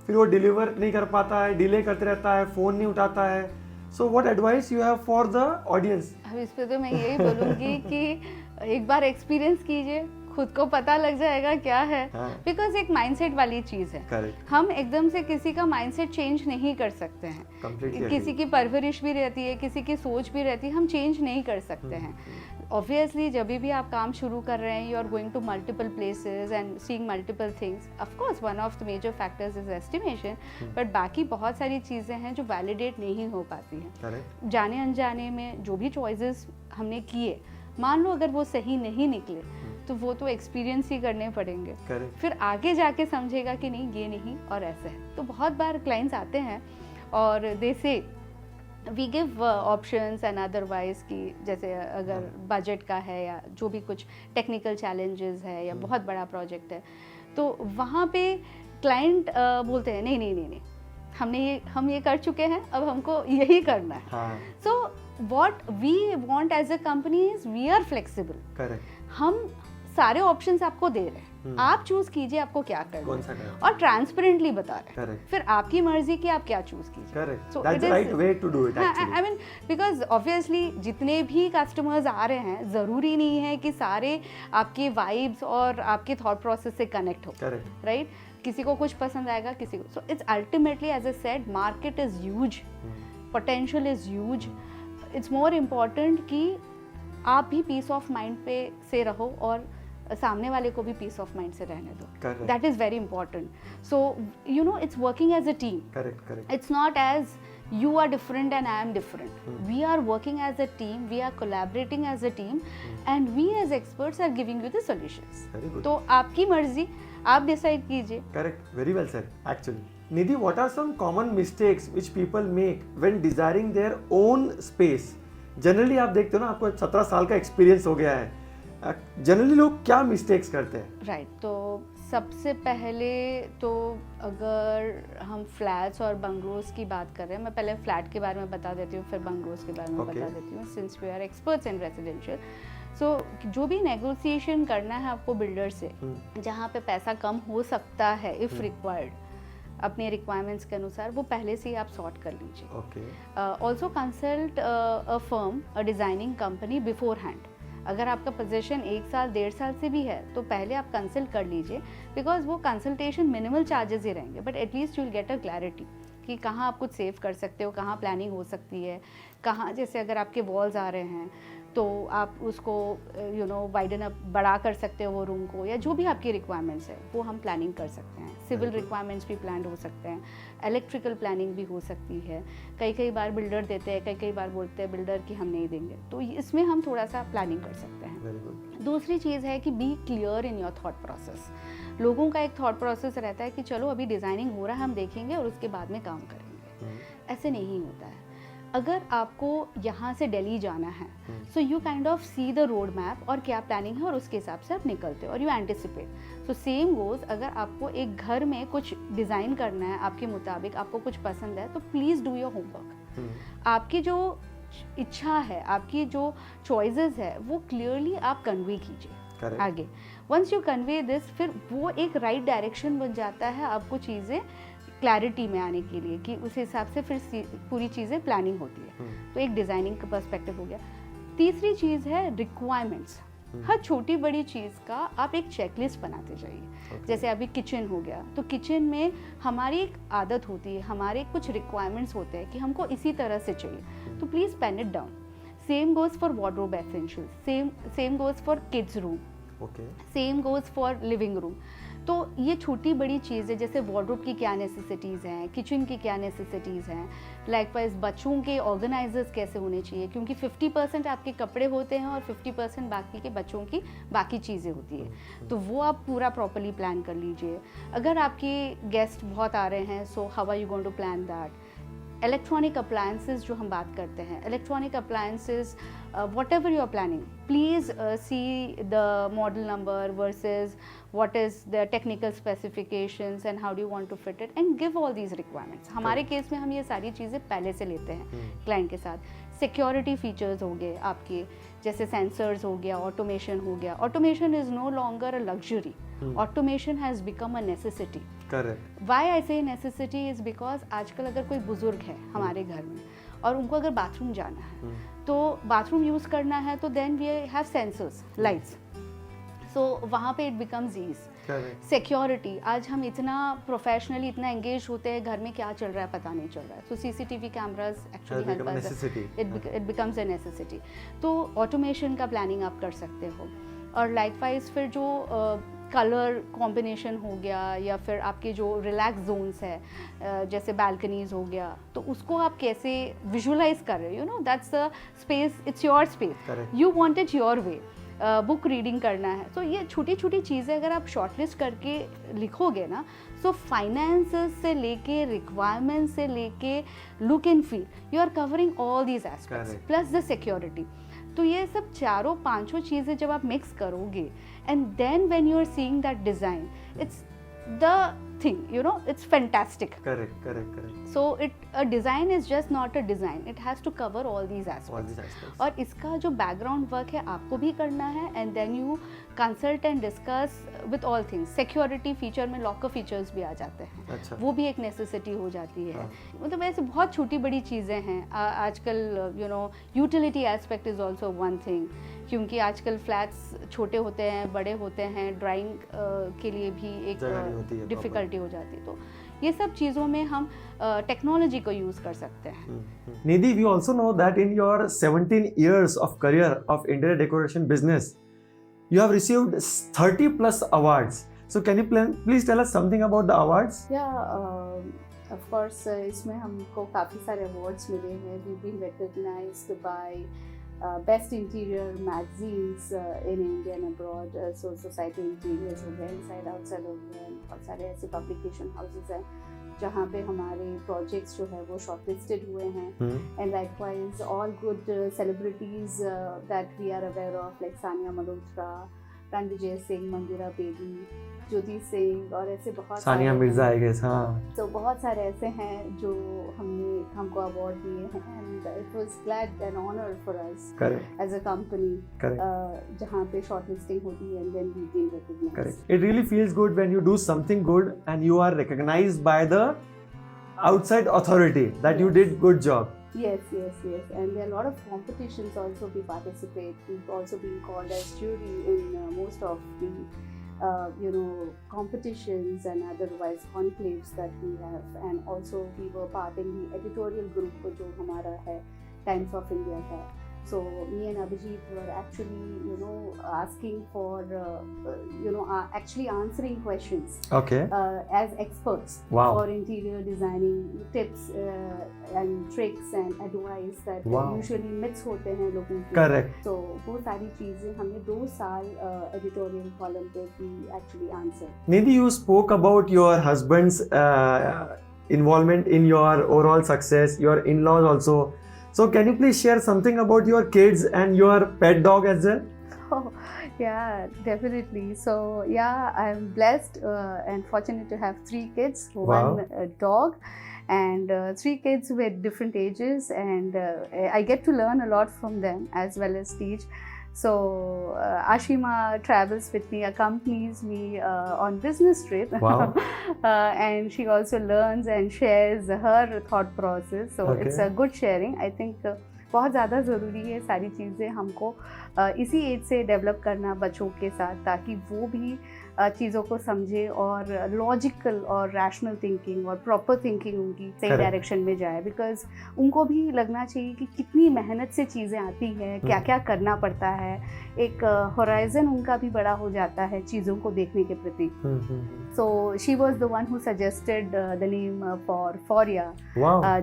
फिर वो डिलीवर नहीं कर पाता है, डिले करते रहता है, फ़ोन नहीं उठाता है. So what advice you have for the audience? अब इस पे तो मैं यही बोलूँगी कि एक बार एक्सपीरियंस कीजिए, खुद को पता लग जाएगा क्या है. बिकॉज एक माइंडसेट वाली चीज़ है. Correct. हम एकदम से किसी का माइंडसेट चेंज नहीं कर सकते हैं. Completely किसी की परवरिश भी रहती है, किसी की सोच भी रहती है, हम चेंज नहीं कर सकते हैं. ऑब्वियसली जब भी आप काम शुरू कर रहे हैं, you are going to multiple places and seeing multiple things. Of course one of the major factors is estimation, but बाकी बहुत सारी चीज़ें हैं जो वैलिडेट नहीं हो पाती हैं. Correct. जाने अनजाने में जो भी चॉइसेस हमने किए, मान लो अगर वो सही नहीं निकले, तो वो तो एक्सपीरियंस ही करने पड़ेंगे. Correct. फिर आगे जाके समझेगा कि नहीं ये नहीं और ऐसा है. तो बहुत बार क्लाइंट्स आते हैं और they say we give options and otherwise कि जैसे अगर बजट का है या जो भी कुछ टेक्निकल चैलेंजेस है या बहुत बड़ा प्रोजेक्ट है, तो वहाँ पे क्लाइंट बोलते हैं नहीं नहीं नहीं नहीं, हम ये कर चुके हैं, अब हमको यही करना है. So what we want as a company is we are flexible. Correct. हम सारे ऑप्शंस आपको दे रहे हैं, आप चूज कीजिए आपको क्या करना कौन सा है, करना और ट्रांसपेरेंटली बता रहे हैं. Correct. फिर आपकी मर्जी कि आप क्या चूज कीजिए. Correct. So that's it the is- right way to do it actually. I mean because obviously जितने भी कस्टमर्स आ रहे हैं, ज़रूरी नहीं है कि सारे आपके वाइब्स और आपके थॉट प्रोसेस से कनेक्ट हो. करेक्ट. राइट. किसी को कुछ पसंद आएगा, किसी को. So it's ultimately as I said, market is huge, potential is huge. It's more important कि आप भी पीस ऑफ माइंड पे से रहो और सामने वाले को भी पीस ऑफ माइंड से रहने दो. Correct. That is very important. So you know it's working as a team. Correct. Correct. It's not as you are different and I am different. We are working as a team, we are collaborating as a team, and we as experts are giving you the solutions. Very good. तो आपकी मर्जी, आप decide कीजिए. Correct. Very well said. Actually, Nidhi, what are some common mistakes which people make when desiring their own space? Generally आप देखते हो ना, आपको 17 साल का एक्सपीरियंस हो गया है. जनरली लोग क्या मिस्टेक्स करते हैं? राइट. तो सबसे पहले तो अगर हम फ्लैट्स और बंगलोज की बात कर रहे हैं, मैं पहले फ्लैट के बारे में बता देती हूँ, फिर बंगलोज के बारे में बता देती हूँ, since we are experts in residential. So जो भी नेगोशिएशन करना है आपको बिल्डर से, जहाँ पे पैसा कम हो सकता है इफ़ रिक्वायर्ड, अपने रिक्वायरमेंट्स के अनुसार, वो पहले से ही आप सॉर्ट कर लीजिए. Also consult a firm, a designing company before hand. अगर आपका पोजीशन 1 साल 1.5 साल से भी है, तो पहले आप कंसल्ट कर लीजिए, बिकॉज वो कंसल्टेशन मिनिमल चार्जेस ही रहेंगे, but at least you will get a clarity कि कहाँ आप कुछ सेव कर सकते हो, कहाँ प्लानिंग हो सकती है, कहाँ जैसे अगर आपके वॉल्स आ रहे हैं तो आप उसको यू नो वाइडन अप, बड़ा कर सकते हो वो रूम को, या जो भी आपकी रिक्वायरमेंट्स है वो हम प्लानिंग कर सकते हैं. सिविल रिक्वायरमेंट्स भी प्लान हो सकते हैं, इलेक्ट्रिकल प्लानिंग भी हो सकती है. कई बार बिल्डर देते हैं, कई बार बोलते हैं बिल्डर कि हम नहीं देंगे, तो इसमें हम थोड़ा सा प्लानिंग कर सकते हैं. दूसरी चीज़ है कि be clear in your thought process. लोगों का एक थॉट प्रोसेस रहता है कि चलो अभी डिज़ाइनिंग हो रहा है, हम देखेंगे और उसके बाद में काम करेंगे. ऐसे नहीं होता है. अगर आपको यहाँ से दिल्ली जाना है, so you kind of see the road map और क्या प्लानिंग है, और उसके हिसाब से आप निकलते हो और you anticipate. So same goes, अगर आपको एक घर में कुछ डिज़ाइन करना है आपके मुताबिक, आपको कुछ पसंद है, तो प्लीज़ डू योर होमवर्क. आपकी जो इच्छा है, आपकी जो चॉइसेस है, वो क्लियरली आप कन्वे कीजिए आगे. वंस यू कन्वे दिस, फिर वो एक राइट डायरेक्शन बन जाता है आपको चीज़ें क्लैरिटी में आने के लिए, कि उस हिसाब से फिर पूरी चीज़ें प्लानिंग होती है. तो एक डिज़ाइनिंग का पर्सपेक्टिव हो गया. तीसरी चीज़ है रिक्वायरमेंट्स. हर छोटी बड़ी चीज़ का आप एक चेकलिस्ट बनाते जाइए. जैसे अभी किचन हो गया, तो किचन में हमारी एक आदत होती है, हमारे कुछ रिक्वायरमेंट्स होते हैं कि हमको इसी तरह से चाहिए, तो please pen it down. Same goes for wardrobe essentials, same goes for kids room, same goes for living room. तो ये छोटी बड़ी चीज़ें, जैसे वार्डरोब की क्या नेसेसिटीज़ हैं, किचन की क्या नेसेसिटीज़ हैं, लाइकवाइज बच्चों के ऑर्गेनाइजर्स कैसे होने चाहिए, क्योंकि 50% आपके कपड़े होते हैं और 50% बाकी के बच्चों की बाकी चीज़ें होती है. तो वो आप पूरा प्रॉपर्ली प्लान कर लीजिए. अगर आपके गेस्ट बहुत आ रहे हैं, so how are you going to plan that. Electronic appliances जो हम बात करते हैं, electronic appliances whatever you are planning, please see the model number versus what is the technical specifications and how do you want to fit it, and give all these requirements. हमारे case में हम ये सारी चीज़ें पहले से लेते हैं क्लाइंट के साथ. सिक्योरिटी फीचर्स हो गए आपके, जैसे सेंसर्स हो गया, ऑटोमेशन हो गया. Automation is no longer a luxury, automation has become a necessity. Correct. Why I say necessity is because आजकल अगर कोई बुजुर्ग है हमारे घर में और उनको अगर बाथरूम जाना है तो बाथरूम यूज़ करना है तो then we have sensors, lights, so वहाँ पे इट बिकम्स ईज. सिक्योरिटी, आज हम इतना प्रोफेशनली इतना एंगेज होते हैं, घर में क्या चल रहा है पता नहीं चल रहा है, सो CCTV cameras actually help us, it becomes a necessity. तो ऑटोमेशन का प्लानिंग आप कर सकते हो. और लाइकवाइज फिर जो कलर कॉम्बिनेशन हो गया या फिर आपके जो रिलैक्स जोन्स है जैसे बालकनीज हो गया, तो उसको आप कैसे विजुअलाइज कर रहे हो, you know that's the space, it's your space, you want it your way. Book reading करना है, तो ये छोटी छोटी चीज़ें अगर आप शॉर्टलिस्ट करके लिखोगे ना, सो फाइनेंस से लेके रिक्वायरमेंट से लेके look and feel, you are covering all these aspects plus the security. तो ये सब चारों पांचों चीज़ें जब आप मिक्स करोगे and then when you are seeing that design, it's the thing, you know, it's fantastic. Correct. So a design is just not a design, it has to cover all these aspects. और इसका जो background work है आपको भी करना है, and then you consult and discuss with all things. Security feature में locker features भी आ जाते हैं. अच्छा. वो भी एक necessity हो जाती है. मतलब ऐसे बहुत छोटी बड़ी चीज़ें हैं. आजकल you know utility aspect is also one thing, क्योंकि आजकल फ्लैट्स छोटे होते हैं, बड़े होते हैं, ड्राइंग के लिए भी एक डिफ़िकल्टी हो जाती है. तो ये सब चीज़ों में हम टेक्नोलॉजी को यूज़ कर सकते हैं. Nidhi, we also know that in your 17 years of career of interior decoration business, you have received 30+ awards. So can you please tell us something about the awards? Yeah, of course, इसमें हमको काफ़ी सारे awards मिले हैं. We've been recognized by Best Interior magazines in India and abroad. So Society Interiors हो गया, Inside Outside हो गया, बहुत सारे ऐसे publication houses हैं जहाँ पे हमारे projects जो है वो shortlisted हुए हैं. And likewise all good celebrities that we are aware of, like Sania Malhotra, Ranvijay Singh, मंदिरा बेदी, ज्योति सिंह, और ऐसे बहुत सानिया मिर्जा आई गेस. हाँ, तो बहुत सारे ऐसे हैं जो हमको अवार्ड दिए हैं, and it was glad and honour for us as a company, जहाँ पे शॉर्टलिस्टिंग होती है and then we been recognised. It really feels good when you do something good and you are recognised by the outside authority that you did good job. Yes, and there are a lot of competitions also we participate. We've also been called as jury in most of the competitions and otherwise conclaves that we have, and also we were part in the editorial group जो हमारा है Times of India का. So me and Abhijit were actually asking for actually answering questions as experts for interior designing tips and tricks and advice that usually myths होते हैं लोगों के. Correct. So वो सारी चीजें हमने 2 साल editorial column पे भी actually answered. Nidhi, you spoke about your husband's involvement in your overall success, your in-laws also. So can you please share something about your kids and your pet dog as well? Oh, yeah, definitely. So yeah, I'm blessed and fortunate to have 3 kids, one dog, and 3 kids with different ages, and I get to learn a lot from them as well as teach. So Ashima travels with me, accompanies me on business trip. And she also learns and shares her thought process. So it's a good sharing. I think बहुत ज़्यादा ज़रूरी है सारी चीज़ें हमको इसी as से develop करना बच्चों के साथ, ताकि वो भी चीज़ों को समझे और लॉजिकल और रैशनल थिंकिंग और प्रॉपर थिंकिंग उनकी सही डायरेक्शन में जाए. बिकॉज उनको भी लगना चाहिए कि कितनी मेहनत से चीज़ें आती हैं, क्या क्या करना पड़ता है. एक होराइजन उनका भी बड़ा हो जाता है चीज़ों को देखने के प्रति. So she was the one who suggested the name for Foria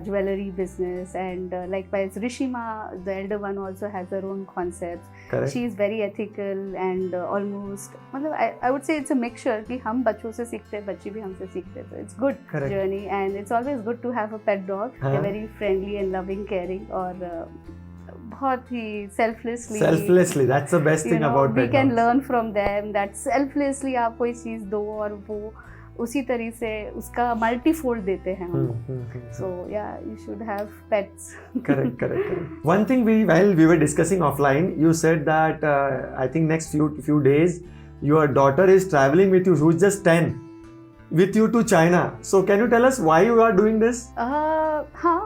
jewelry business, and likewise Rishima, the elder one, also has her own concepts. She is very ethical and almost मतलब I would say it's a mixture कि हम बच्चों से सीखते हैं, बच्चे भी हमसे सीखते हैं. So it's good journey, and it's always good to have a pet dog. They're very friendly and loving, caring, और बहुत ही selflessly that's the best thing about pet dogs. We can learn from them that selflessly आप कोई चीज़ दो और वो उसी तरीके से उसका मल्टीफोल्ड देते हैं हमको. So yeah, you should have pets. Correct. One thing while we were discussing offline, you said that I think next few days your daughter is traveling with you, who's just 10, with you to China. So can you tell us why you are doing this? हाँ,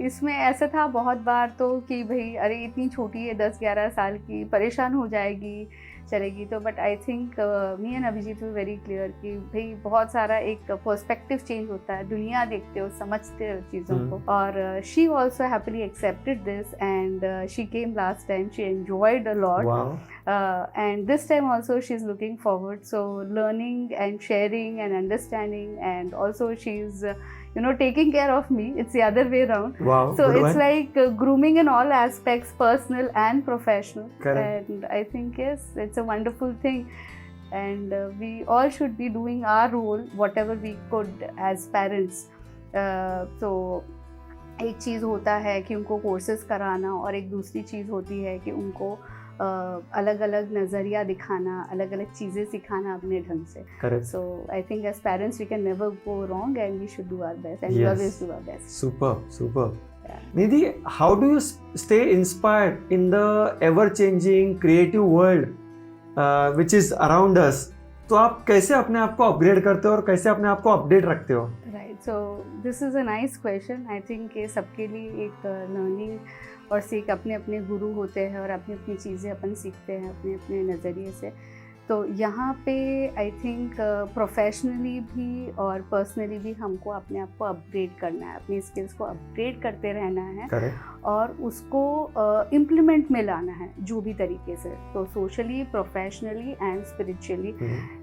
इसमें ऐसा था बहुत बार तो कि भाई अरे इतनी छोटी है 10-11 साल की, परेशान हो जाएगी चलेगी तो. But I think me and Abhijit were very clear कि भाई बहुत सारा एक पर्सपेक्टिव चेंज होता है, दुनिया देखते हो, समझते हो चीज़ों को. और she also happily accepted this and she came last time, she enjoyed a lot. And this time also she's looking forward, so learning and sharing and understanding, and also she's taking care of me. It's the other way around. Wow, so good it's one. like grooming in all aspects, personal and professional. Correct. And I think yes, it's a wonderful thing, and we all should be doing our role whatever we could as parents. So एक चीज़ होता है कि उनको courses कराना, और एक दूसरी चीज़ होती है कि उनको अलग अलग नज़रिया दिखाना, अलग अलग चीज़ें सिखाना अपने ढंग से. Correct. So I think as parents we can never go wrong, and we should do our best, and we Yes. always do our best. Super. Yeah. Nidhi, how do you stay inspired in the ever-changing creative world which is around us? तो आप कैसे अपने आप को upgrade करते हो और कैसे अपने आप को अपडेट रखते हो? Right. So this is a nice question. I think ये सबके लिए एक लर्निंग और सीख अपने अपने गुरु होते हैं, और अपनी अपनी चीज़ें अपन सीखते हैं अपने अपने नज़रिए से. तो यहाँ पे आई थिंक प्रोफेशनली भी और पर्सनली भी हमको अपने आप को अपग्रेड करना है, अपनी स्किल्स को अपग्रेड करते रहना है. Correct. और उसको इम्प्लीमेंट में लाना है जो भी तरीके से. तो socially, professionally and spiritually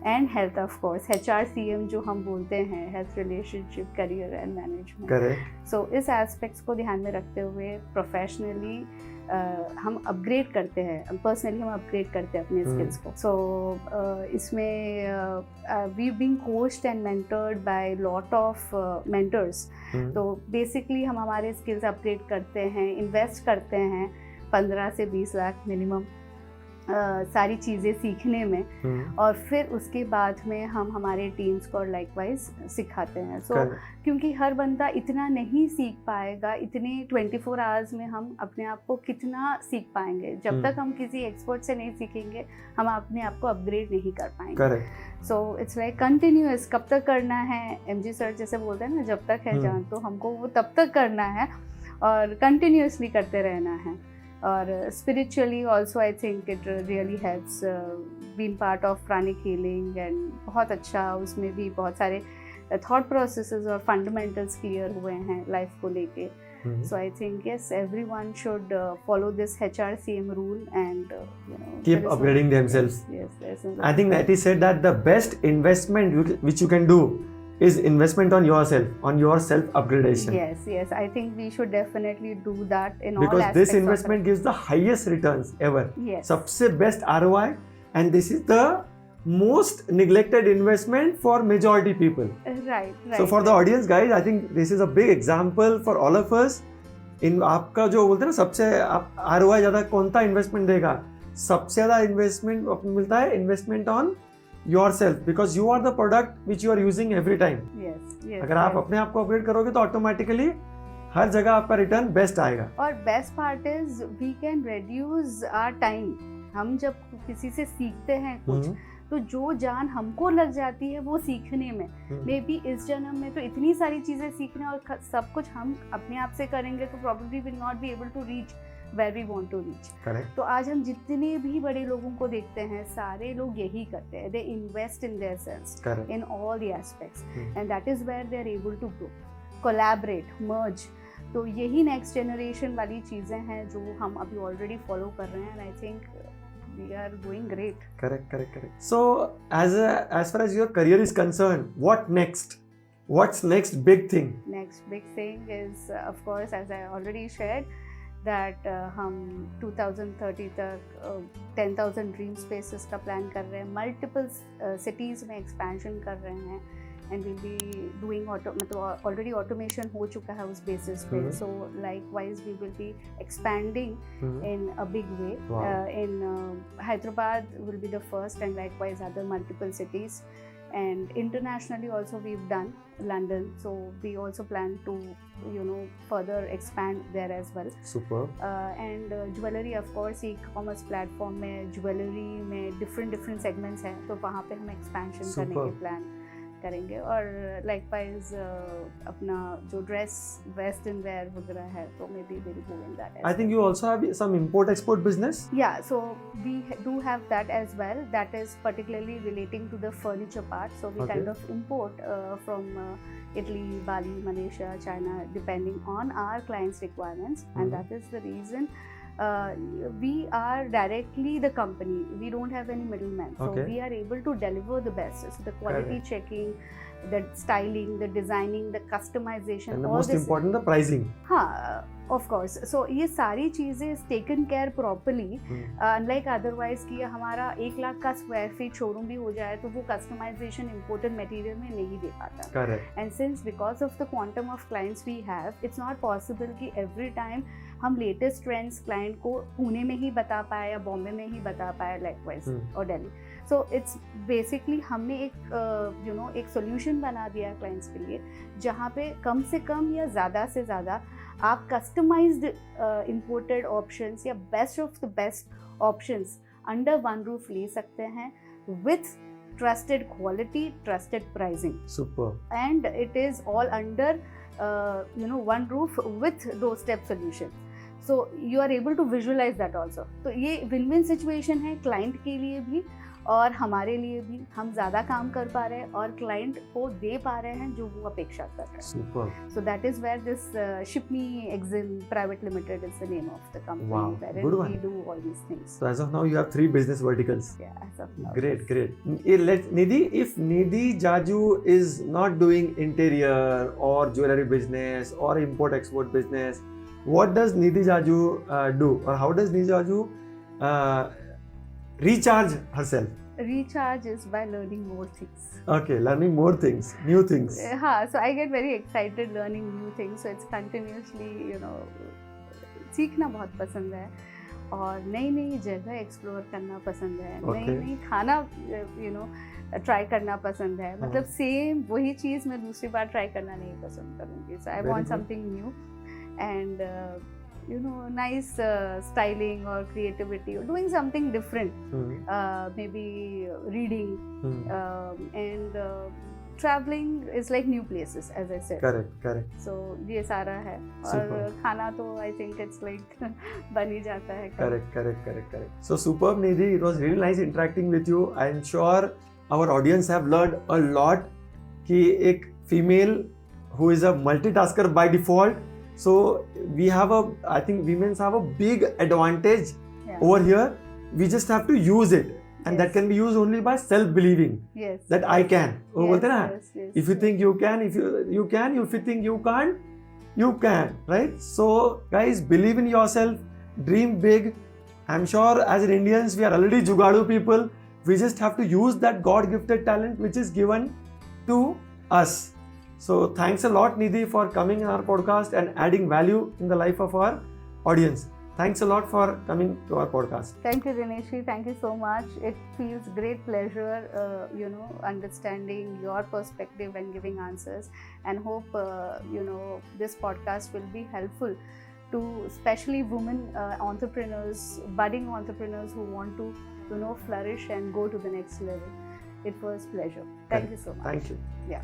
and health, of course HRCM जो हम बोलते हैं, health, relationship, career and management. Correct. सो इस एस्पेक्ट्स को ध्यान में रखते हुए प्रोफेशनली हम अपग्रेड करते हैं, पर्सनली हम अपग्रेड करते हैं अपने स्किल्स को. सो इसमें we being coached and mentored by lot of mentors. तो बेसिकली हम हमारे स्किल्स अपग्रेड करते हैं, इन्वेस्ट करते हैं 15 से 20 लाख मिनिमम सारी चीज़ें सीखने में, और फिर उसके बाद में हम हमारे टीम्स को लाइकवाइज सिखाते हैं. सो क्योंकि हर बंदा इतना नहीं सीख पाएगा, इतने 24 आवर्स में हम अपने आप को कितना सीख पाएंगे. जब तक हम किसी एक्सपर्ट से नहीं सीखेंगे हम अपने आप को अपग्रेड नहीं कर पाएंगे. So it's like continuous. कब तक करना है, MG सर जैसे बोलते हैं ना, जब तक है जान, तो हमको वो तब तक करना है और कंटिन्यूअसली करते रहना है. और spiritually also I think it really helps being part of Pranic healing, and बहुत अच्छा उसमें भी बहुत सारे थॉट प्रोसेसेस और फंडामेंटल्स क्लियर हुए हैं लाइफ को लेके. So I think yes, everyone should follow this HRCM rule and keep upgrading themselves. Yes. I think that is said that the best investment which you can do is investment on yourself, on your self upgradation. Yes. I think we should definitely do that in all because aspects. This investment gives the highest returns ever. Yes. सबसे best ROI, and this is the most neglected investment for majority people. Right. So for the audience guys, I think this is a big example for all of us. इन आपका जो बोलते हैं ना, सबसे ROI ज़्यादा कौन सा इन्वेस्टमेंट देगा? सबसे ज़्यादा इन्वेस्टमेंट मिलता है investment on yourself, because you are the product which you are using every time. Yes. अगर आप अपने आप को अपग्रेड करोगे तो ऑटोमेटिकली हर जगह आपका रिटर्न बेस्ट आएगा. और best part is we can reduce our time. हम जब किसी से सीखते हैं कुछ, तो जो जान हमको लग जाती है वो सीखने में, मे बी इस जन्म में तो इतनी सारी चीज़ें सीखने, और सब कुछ हम अपने आप से करेंगे तो probably will not be able to reach where we want to reach. Correct. तो आज हम जितने भी बड़े लोगों को देखते हैं, सारे लोग यही करते हैं. They invest in their selves. Correct. In all the aspects. And that is where they are able to grow, collaborate, merge. तो यही नेक्स्ट जनरेशन वाली चीज़ें हैं जो हम अभी ऑलरेडी फॉलो कर रहे हैं, and I think we are doing great. Correct. So as far as your career is concerned, what next? What's next big thing? Next big thing is of course, as I already shared, that हम 2030 तक 10,000 dream spaces का plan कर रहे हैं, multiple cities में expansion कर रहे हैं, एंड विल बी डूइंग मतलब ऑलरेडी ऑटोमेशन हो चुका है उस बेसिस पे. So likewise we will be expanding in a big way. In Hyderabad will be the first, and likewise other multiple cities. And internationally also we've done London, so we also plan to further expand there as well. Super. And jewellery of course e commerce platform में jewellery में different segments हैं, तो वहाँ पे हम expansion करने के plan करेंगे. और लाइकवाइज अपना जो ड्रेस वेस्टर्न वेयर वगैरह है, तो may be will go in that. I think you also have some import export business. Yeah, so we do have that as well. That is particularly relating to the furniture part. So we kind of import from Italy, Bali, Malaysia, China, depending on our clients' requirements. And that is the reason we are directly the company. We don't have any middleman. So we are able to deliver the best. So the quality checking, the styling, the designing, the customization. And the most important, the pricing. हाँ, of course. So ये सारी चीज़ें is taken care properly. Unlike otherwise कि हमारा 1 लाख का square feet showroom भी हो जाए तो वो कस्टमाइजेशन इम्पोर्टेड मटेरियल में नहीं दे पाता. Correct. And since because of the quantum of clients we have, it's not possible कि every time हम लेटेस्ट ट्रेंड्स क्लाइंट को पुणे में ही बता पाए या बॉम्बे में ही बता पाए, लाइकवाइज और दिल्ली. सो इट्स बेसिकली हमने एक सोल्यूशन बना दिया क्लाइंट्स के लिए, जहाँ पे कम से कम या ज़्यादा से ज़्यादा आप कस्टमाइज्ड इंपोर्टेड ऑप्शंस या best of the best options under one roof ले सकते हैं with trusted quality, trusted pricing. Super. And it is all under one roof with doorstep solution. So you are able to visualize that also. तो ये win-win situation है client के लिए भी और हमारे लिए भी. हम ज़्यादा काम कर पा रहे हैं और client को दे पा रहे हैं जो वो अपेक्षा कर रहे हैं. Super. So that is where this Shipme Exim Private Limited is the name of the company. Wow. Wherein Good one. we do all these things. So as of now, you have 3 business verticals. Yeah, as of now. Great. Nidhi, if Nidhi Jaju is not doing interior or jewelry business or import export business, what does Nidhi Jaju do, or how does Nidhi Jaju recharge herself? Recharge is by learning more things. Okay, learning more things, new things. So I get very excited learning new things. So it's continuously, सीखना बहुत पसंद है और नई जगह explore करना पसंद है. नई खाना ट्राई करना पसंद है. मतलब सेम वही चीज़ मैं दूसरी बार ट्राई करना नहीं पसंद करूँगी. So I want something new and nice styling or creativity or doing something different. Maybe reading and traveling is like new places, as I said. Correct. So ये सारा है. और खाना तो I think it's like बन ही जाता है. Correct. So superb, Nidhi. It was really nice interacting with you. I am sure our audience have learned a lot कि एक female who is a multitasker by default. So I think women have a big advantage over here. We just have to use it. And that can be used only by self-believing. Yes. That I can. Yes. If you think you can, if you can, if you think you can't, you can, right? So guys, believe in yourself, dream big. I'm sure as Indians, we are already Jugadu people. We just have to use that God-gifted talent which is given to us. So thanks a lot, Nidhi, for coming on our podcast and adding value in the life of our audience. Thanks a lot for coming to our podcast. Thank you, Dinesh. Thank you so much. It feels great pleasure, understanding your perspective and giving answers. And hope, this podcast will be helpful to especially women entrepreneurs, budding entrepreneurs who want to, flourish and go to the next level. It was pleasure. Thank you so much. Thank you. Yeah.